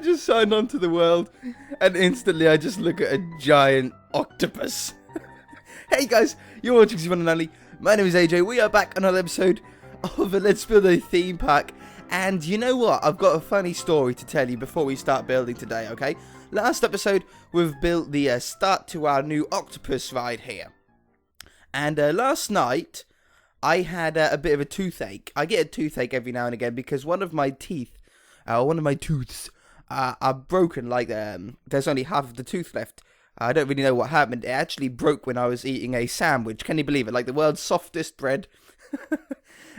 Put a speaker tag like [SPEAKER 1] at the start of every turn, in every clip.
[SPEAKER 1] just signed on to the world, and instantly I just look at a giant octopus. Hey guys, you're watching One and Only. My name is AJ. We are back on another episode of Let's Build a Theme Park. And you know what? I've got a funny story to tell you before we start building today, okay? Last episode, we've built the start to our new octopus ride here. And last night, I had a bit of a toothache. I get a toothache every now and again because one of my tooths are broken. Like, there's only half of the tooth left. I don't really know what happened. It actually broke when I was eating a sandwich. Can you believe it? Like the world's softest bread.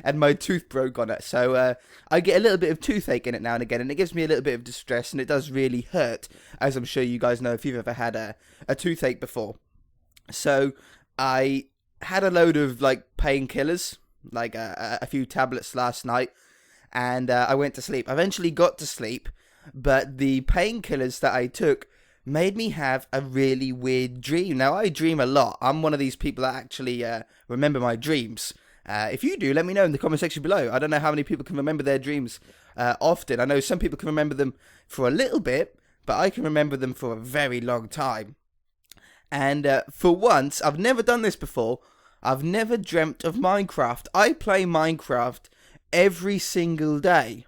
[SPEAKER 1] And my tooth broke on it. So I get a little bit of toothache in it now and again. And it gives me a little bit of distress. And it does really hurt. As I'm sure you guys know if you've ever had a toothache before. So I had a load of like painkillers. Like a few tablets last night. And I went to sleep. I eventually got to sleep. But the painkillers that I took made me have a really weird dream. Now, I dream a lot. I'm one of these people that actually remember my dreams. If you do, let me know in the comment section below. I don't know how many people can remember their dreams often. I know some people can remember them for a little bit, but I can remember them for a very long time. And for once, I've never done this before. I've never dreamt of Minecraft. I play Minecraft every single day,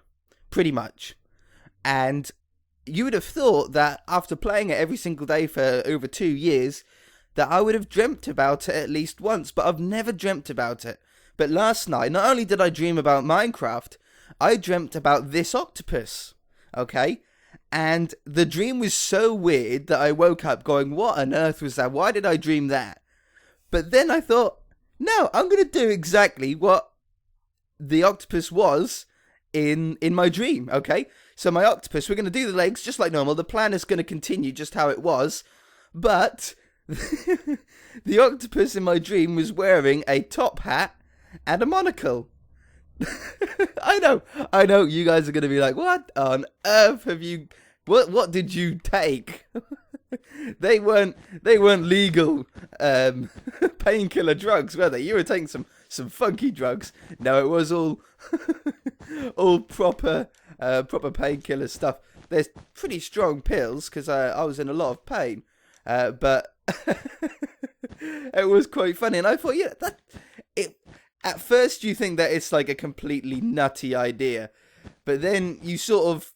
[SPEAKER 1] pretty much. And you would have thought that after playing it every single day for over 2 years, that I would have dreamt about it at least once, but I've never dreamt about it. But last night, not only did I dream about Minecraft, I dreamt about this octopus, okay? And the dream was so weird that I woke up going, what on earth was that? Why did I dream that? But then I thought, no, I'm going to do exactly what the octopus was in my dream, okay? So my octopus, we're going to do the legs just like normal. The plan is going to continue just how it was. But the octopus in my dream was wearing a top hat and a monocle. I know, you guys are going to be like, what on earth have you, what did you take? They weren't legal painkiller drugs, were they? You were taking some funky drugs. No, it was all all proper painkiller stuff. There's pretty strong pills because I was in a lot of pain, but it was quite funny. And I thought, yeah, at first you think that it's like a completely nutty idea, but then you sort of,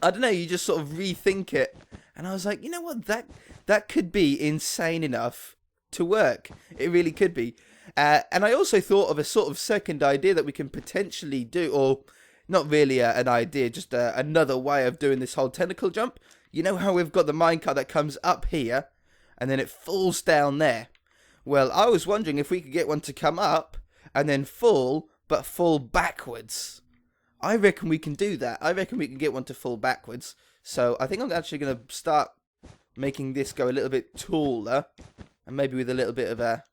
[SPEAKER 1] I don't know, you just sort of rethink it. And I was like, you know what, that could be insane enough to work. It really could be. And I also thought of a sort of second idea that we can potentially do, or not really an idea, just another way of doing this whole tentacle jump. You know how we've got the minecart that comes up here, and then it falls down there? Well, I was wondering if we could get one to come up, and then fall, but fall backwards. I reckon we can do that. I reckon we can get one to fall backwards. So I think I'm actually going to start making this go a little bit taller, and maybe with a little bit of a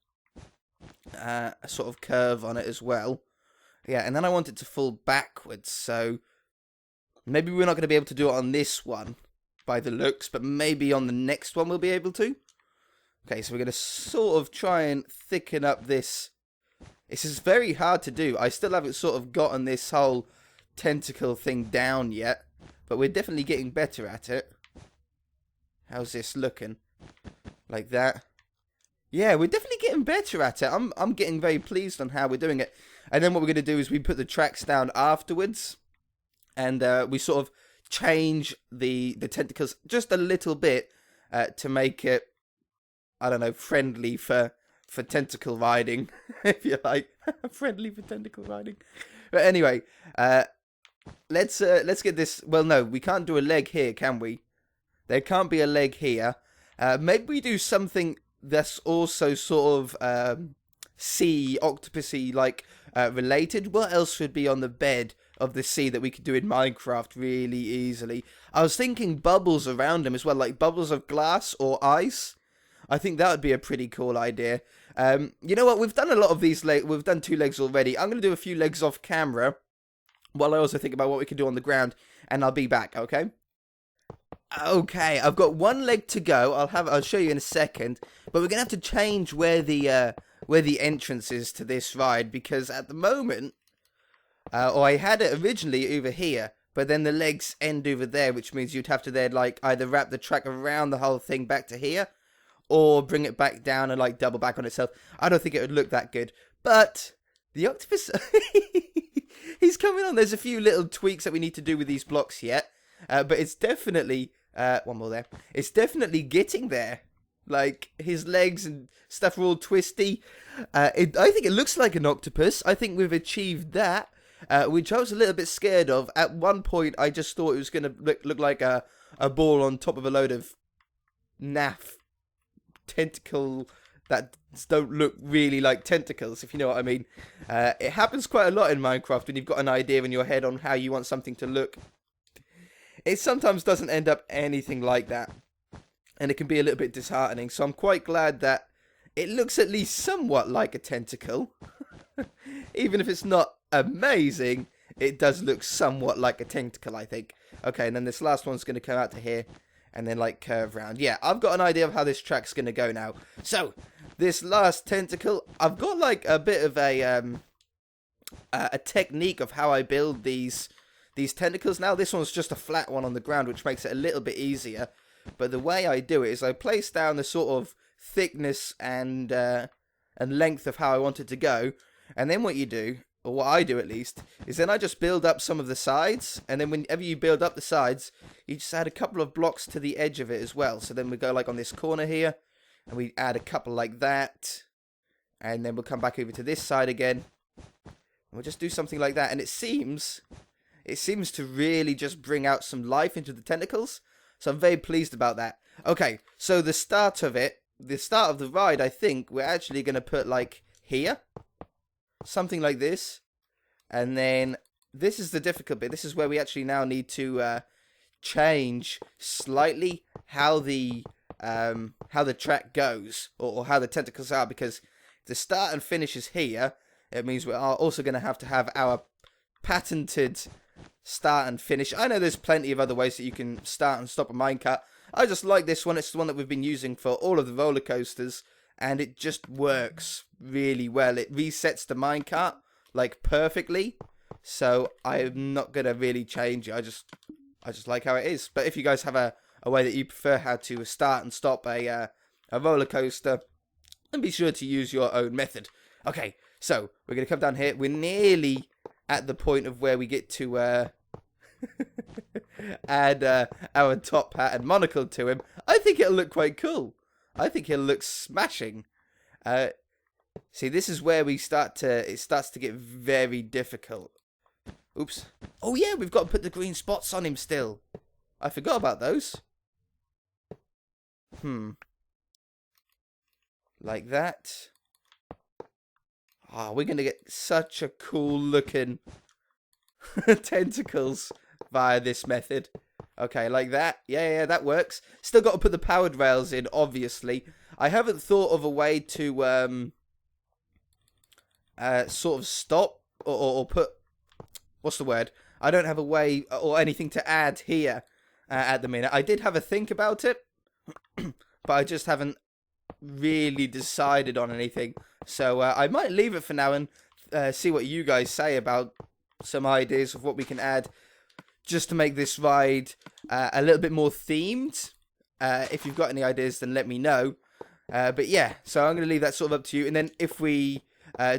[SPEAKER 1] sort of curve on it as well. Yeah, and then I want it to fall backwards, so maybe we're not going to be able to do it on this one by the looks, but maybe on the next one we'll be able to. Okay, so we're going to sort of try and thicken up this. This is very hard to do. I still haven't sort of gotten this whole tentacle thing down yet, but we're definitely getting better at it. How's this looking? Like that. Yeah, we're definitely getting better at it. I'm getting very pleased on how we're doing it. And then what we're going to do is we put the tracks down afterwards. And we sort of change the tentacles just a little bit to make it, I don't know, friendly for tentacle riding, if you like. Friendly for tentacle riding. But anyway, let's get this. Well, no, we can't do a leg here, can we? There can't be a leg here. Maybe we do something that's also sort of sea octopusy like related. What else would be on the bed of the sea that we could do in Minecraft really easily? I was thinking bubbles around him as well, like bubbles of glass or ice. I think that would be a pretty cool idea. You know what? We've done a lot of these legs. We've done 2 legs already. I'm going to do a few legs off camera while I also think about what we can do on the ground, and I'll be back, okay? Okay, I've got 1 leg to go. I'll show you in a second, but we're going to have to change where the entrance is to this ride, because at the moment, or I had it originally over here, but then the legs end over there, which means you'd have to then like either wrap the track around the whole thing back to here, or bring it back down and like double back on itself. I don't think it would look that good, but the octopus, he's coming on. There's a few little tweaks that we need to do with these blocks yet, but it's definitely, one more there. It's definitely getting there. Like, his legs and stuff are all twisty. I think it looks like an octopus. I think we've achieved that, which I was a little bit scared of. At one point, I just thought it was going to look like a ball on top of a load of naff tentacle that don't look really like tentacles, if you know what I mean. It happens quite a lot in Minecraft when you've got an idea in your head on how you want something to look. It sometimes doesn't end up anything like that, and it can be a little bit disheartening. So I'm quite glad that it looks at least somewhat like a tentacle. Even if it's not amazing, it does look somewhat like a tentacle, I think. Okay, and then this last one's going to come out to here, and then like curve round. Yeah, I've got an idea of how this track's going to go now. So, this last tentacle, I've got like a bit of a technique of how I build these tentacles. Now, this one's just a flat one on the ground, which makes it a little bit easier. But the way I do it is I place down the sort of thickness and length of how I want it to go. And then what you do, or what I do at least, is then I just build up some of the sides. And then whenever you build up the sides, you just add a couple of blocks to the edge of it as well. So then we go like on this corner here, and we add a couple like that. And then we'll come back over to this side again. And we'll just do something like that. And it seems to really just bring out some life into the tentacles. So I'm very pleased about that. Okay, so the start of it, the start of the ride, I think we're actually going to put like here. Something like this. And then this is the difficult bit. This is where we actually now need to change slightly how the track goes, or how the tentacles are, because the start and finish is here. It means we are also going to have our patented start and finish. I know there's plenty of other ways that you can start and stop a minecart. I just like this one. It's the one that we've been using for all of the roller coasters, and it just works really well. It resets the minecart like perfectly, so I'm not gonna really change it. I just like how it is. But if you guys have a way that you prefer how to start and stop a roller coaster, then be sure to use your own method. Okay, so we're gonna come down here. We're nearly at the point of where we get to add our top hat and monocle to him. I think it'll look quite cool. I think it'll look smashing. See, this is where it starts to get very difficult. Oops. Oh yeah, we've got to put the green spots on him still. I forgot about those. Like that. Oh, we're going to get such a cool looking tentacles via this method. Okay, like that. Yeah, that works. Still got to put the powered rails in, obviously. I haven't thought of a way to sort of stop or put... What's the word? I don't have a way or anything to add here at the minute. I did have a think about it, but I just haven't really decided on anything. So I might leave it for now and see what you guys say about some ideas of what we can add just to make this ride a little bit more themed. If you've got any ideas, then let me know. But yeah, so I'm going to leave that sort of up to you. And then if we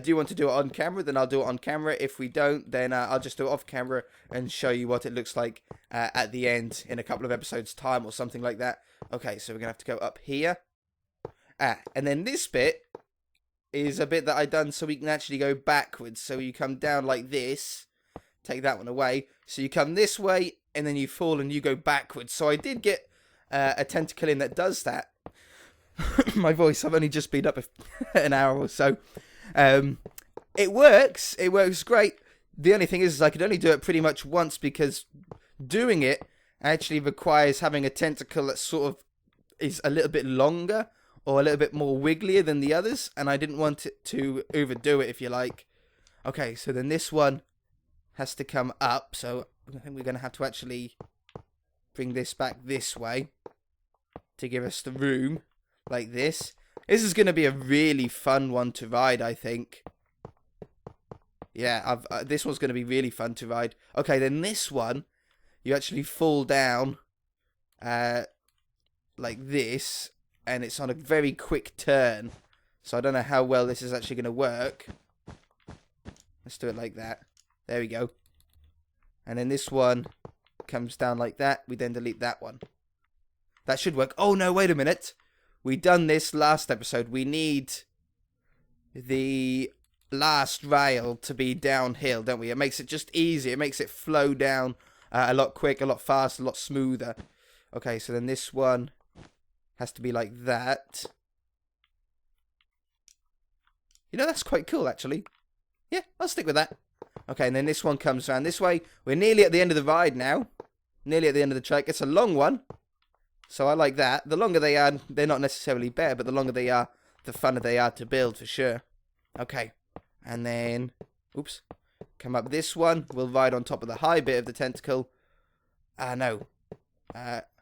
[SPEAKER 1] do want to do it on camera, then I'll do it on camera. If we don't, then I'll just do it off camera and show you what it looks like at the end in a couple of episodes' time or something like that. Okay, so we're going to have to go up here. And then this bit is a bit that I done so we can actually go backwards. So you come down like this, take that one away. So you come this way, and then you fall and you go backwards. So I did get a tentacle in that does that. My voice, I've only just been up an hour or so. It works great. The only thing is I could only do it pretty much once, because doing it actually requires having a tentacle that sort of is a little bit longer or a little bit more wigglier than the others, and I didn't want it to overdo it, if you like. Okay, so then this one has to come up, so I think we're going to have to actually bring this back this way to give us the room, like this. This is going to be a really fun one to ride, I think. Yeah, this one's going to be really fun to ride. Okay, then this one you actually fall down like this, and it's on a very quick turn. So I don't know how well this is actually going to work. Let's do it like that. There we go. And then this one comes down like that. We then delete that one. That should work. Oh no, wait a minute. We done this last episode. We need the last rail to be downhill, don't we? It makes it just easy. It makes it flow down a lot quicker, a lot faster, a lot smoother. Okay, so then this one has to be like that. You know, that's quite cool, actually. Yeah, I'll stick with that. Okay, and then this one comes around this way. We're nearly at the end of the ride now. Nearly at the end of the track. It's a long one. So I like that. The longer they are, they're not necessarily better, but the longer they are, the funner they are to build, for sure. Okay. And then, oops. Come up this one. We'll ride on top of the high bit of the tentacle. No.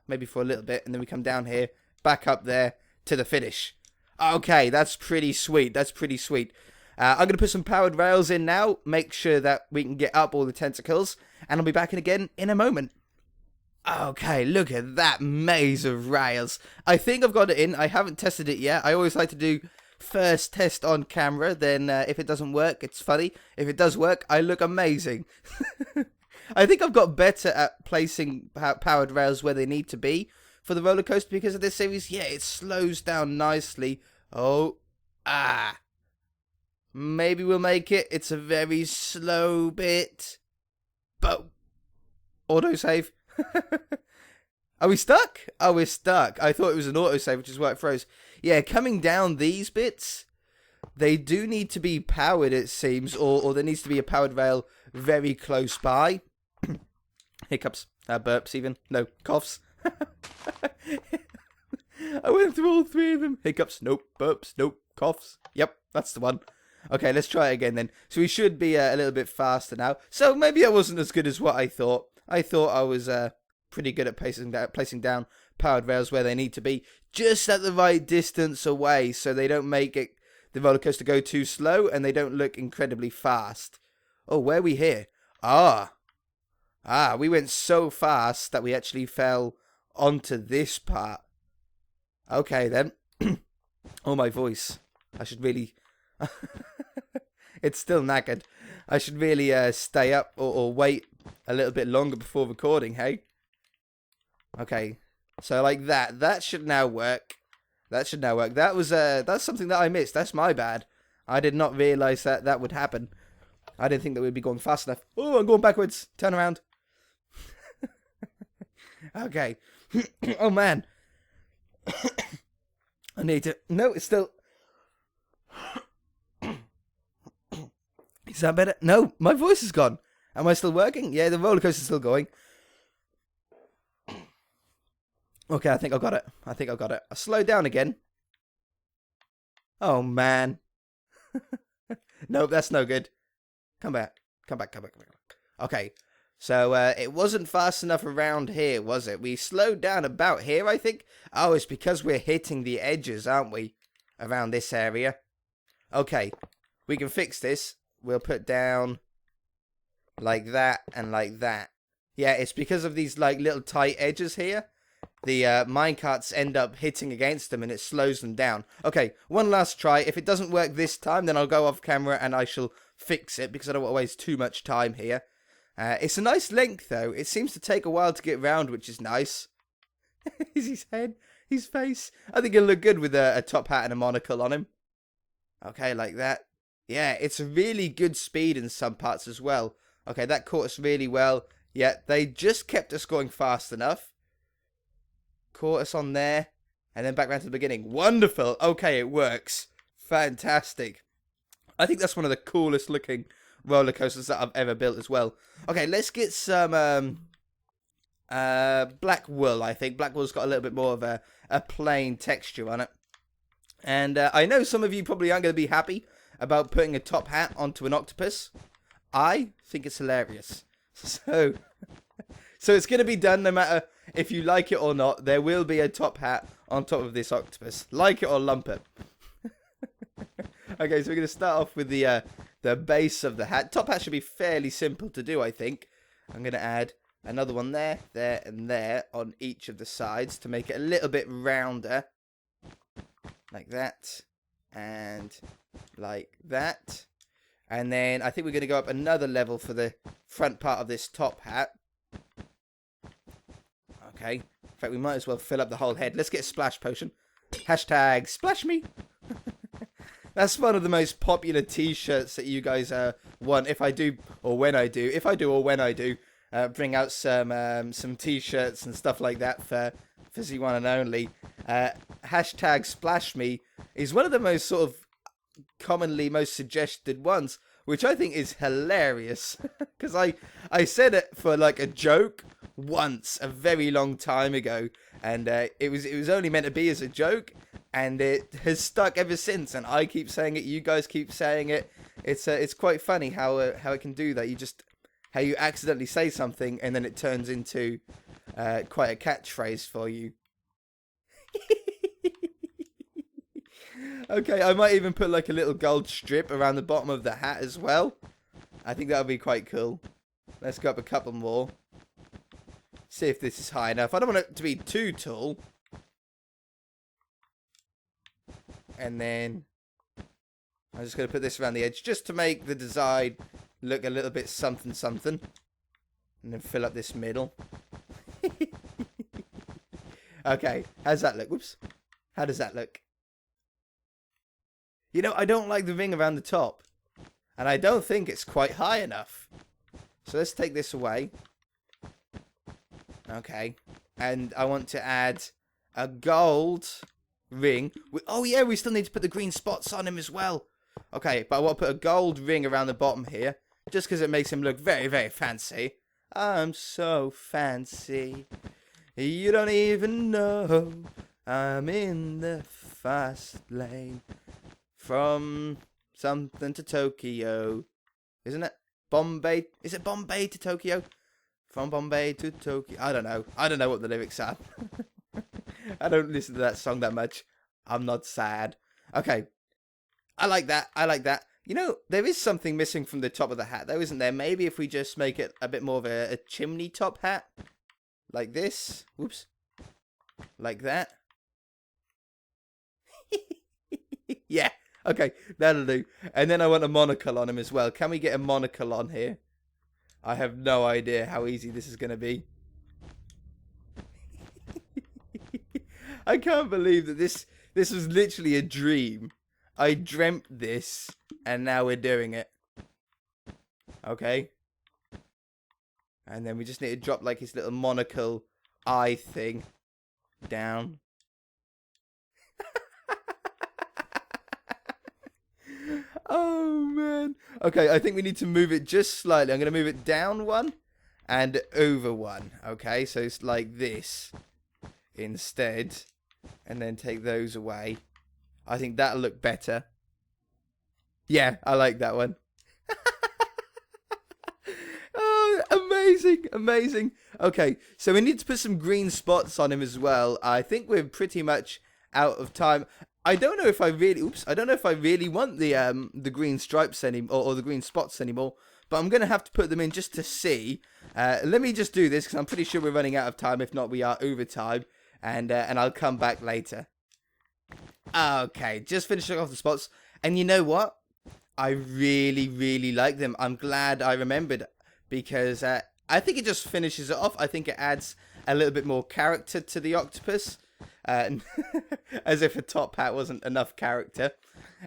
[SPEAKER 1] Maybe for a little bit. And then we come down here. Back up there to the finish. Okay, that's pretty sweet. That's pretty sweet. I'm going to put some powered rails in now. Make sure that we can get up all the tentacles. And I'll be back in again in a moment. Okay, look at that maze of rails. I think I've got it in. I haven't tested it yet. I always like to do first test on camera. Then if it doesn't work, it's funny. If it does work, I look amazing. I think I've got better at placing powered rails where they need to be for the roller coaster because of this series. Yeah, it slows down nicely. Oh, maybe we'll make it. It's a very slow bit. But autosave. Are we stuck? Oh, we're stuck. I thought it was an autosave, which is why it froze. Yeah, coming down these bits, they do need to be powered, it seems, or there needs to be a powered rail very close by. Hiccups, burps even. No, coughs. I went through all three of them. Hiccups, nope. Burps, nope. Coughs. Yep, that's the one. Okay, let's try it again then. So we should be a little bit faster now. So maybe I wasn't as good as what I thought. I thought I was pretty good at placing down powered rails where they need to be, just at the right distance away, so they don't make the roller coaster go too slow and they don't look incredibly fast. Oh, where are we here? We went so fast that we actually fell onto this part. Okay then. Oh, my voice. I should really... It's still knackered. I should really stay up or wait a little bit longer before recording, hey? Okay, so like that. That should now work. That should now work. That was that's something that I missed. That's my bad. I did not realise that would happen. I didn't think that we'd be going fast enough. Oh, I'm going backwards. Turn around. Okay. Oh, man. I need to... No, it's still... Is that better? No, my voice is gone. Am I still working? Yeah, the roller coaster's still going. Okay, I think I got it. I slowed down again. Oh, man. Nope, that's no good. Come back. Okay, so it wasn't fast enough around here, was it? We slowed down about here, I think. Oh, it's because we're hitting the edges, aren't we? Around this area. Okay, we can fix this. We'll put down like that and like that. Yeah, it's because of these like little tight edges here. The minecarts end up hitting against them and it slows them down. Okay, one last try. If it doesn't work this time, then I'll go off camera and I shall fix it because I don't want to waste too much time here. It's a nice length though. It seems to take a while to get round, which is nice. Is his head, his face? I think it'll look good with a top hat and a monocle on him. Okay, like that. Yeah, it's a really good speed in some parts as well. Okay, that caught us really well. Yeah, they just kept us going fast enough. Caught us on there. And then back round to the beginning. Wonderful. Okay, it works. Fantastic. I think that's one of the coolest looking roller coasters that I've ever built as well. Okay, let's get some black wool, I think. Black wool's got a little bit more of a plain texture on it. And I know some of you probably aren't going to be happy about putting a top hat onto an octopus. I think it's hilarious. So it's going to be done no matter if you like it or not. There will be a top hat on top of this octopus. Like it or lump it. Okay, so we're going to start off with the base of the hat. Top hat should be fairly simple to do, I think. I'm going to add another one there, there, and there on each of the sides to make it a little bit rounder. Like that. And like that. And then I think we're going to go up another level for the front part of this top hat. Okay. In fact, we might as well fill up the whole head. Let's get a splash potion. Hashtag splash me. That's one of the most popular t-shirts that you guys want. If I do, or when I do. If I do, or when I do. Bring out some t-shirts and stuff like that for Z1 and only. Hashtag splash me is one of the most sort of commonly most suggested ones, which I think is hilarious. Because I said it for like a joke once a very long time ago, and it was only meant to be as a joke, and it has stuck ever since. And I keep saying it, you guys keep saying it. It's quite funny how it can do that. How you accidentally say something and then it turns into quite a catchphrase for you. Okay, I might even put like a little gold strip around the bottom of the hat as well. I think that would be quite cool. Let's go up a couple more. See if this is high enough. I don't want it to be too tall. And then I'm just going to put this around the edge just to make the design look a little bit something something. And then fill up this middle. Okay, how's that look? Whoops. How does that look? You know, I don't like the ring around the top. And I don't think it's quite high enough. So let's take this away. Okay. And I want to add a gold ring. Oh yeah, we still need to put the green spots on him as well. Okay, but I want to put a gold ring around the bottom here. Just because it makes him look very, very fancy. I'm so fancy. You don't even know. I'm in the fast lane. From something to Tokyo. Isn't it? Bombay. Is it Bombay to Tokyo? From Bombay to Tokyo. I don't know. I don't know what the lyrics are. I don't listen to that song that much. I'm not sad. Okay. I like that. I like that. You know, there is something missing from the top of the hat, though, isn't there? Maybe if we just make it a bit more of a chimney top hat. Like this. Whoops. Like that. Yeah. Okay, that'll do. And then I want a monocle on him as well. Can we get a monocle on here? I have no idea how easy this is going to be. I can't believe that this was literally a dream. I dreamt this, and now we're doing it. Okay. And then we just need to drop like his little monocle eye thing down. Oh, man. Okay, I think we need to move it just slightly. I'm going to move it down one and over one. Okay, so it's like this instead. And then take those away. I think that'll look better. Yeah, I like that one. Oh, amazing, amazing. Okay, so we need to put some green spots on him as well. I think we're pretty much out of time. I don't know if I really want the green stripes anymore, or the green spots anymore, but I'm going to have to put them in just to see. Let me just do this, because I'm pretty sure we're running out of time. If not, we are over time, and I'll come back later. Okay, just finishing off the spots, and you know what? I really, really like them. I'm glad I remembered, because I think it just finishes it off. I think it adds a little bit more character to the octopus. As if a top hat wasn't enough character.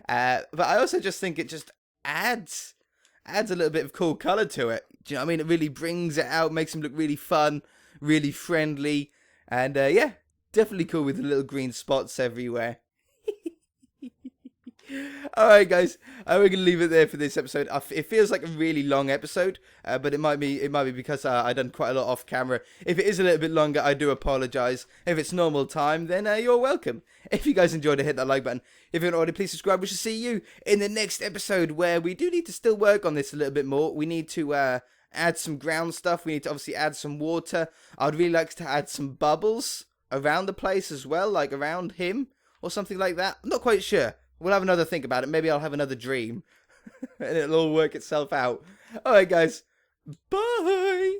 [SPEAKER 1] But I also just think it just adds a little bit of cool colour to it. Do you know what I mean? It really brings it out, makes him look really fun, really friendly. And yeah, definitely cool with the little green spots everywhere. Alright guys, we're going to leave it there for this episode. It feels like a really long episode, but it might be because I done quite a lot off camera. If it is a little bit longer, I do apologise. If it's normal time, then you're welcome. If you guys enjoyed it, hit that like button. If you haven't already, please subscribe. We shall see you in the next episode, where we do need to still work on this a little bit more. We need to add some ground stuff. We need to obviously add some water. I'd really like to add some bubbles around the place as well, like around him or something like that. I'm not quite sure. We'll have another think about it. Maybe I'll have another dream. And it'll all work itself out. Alright, guys. Bye!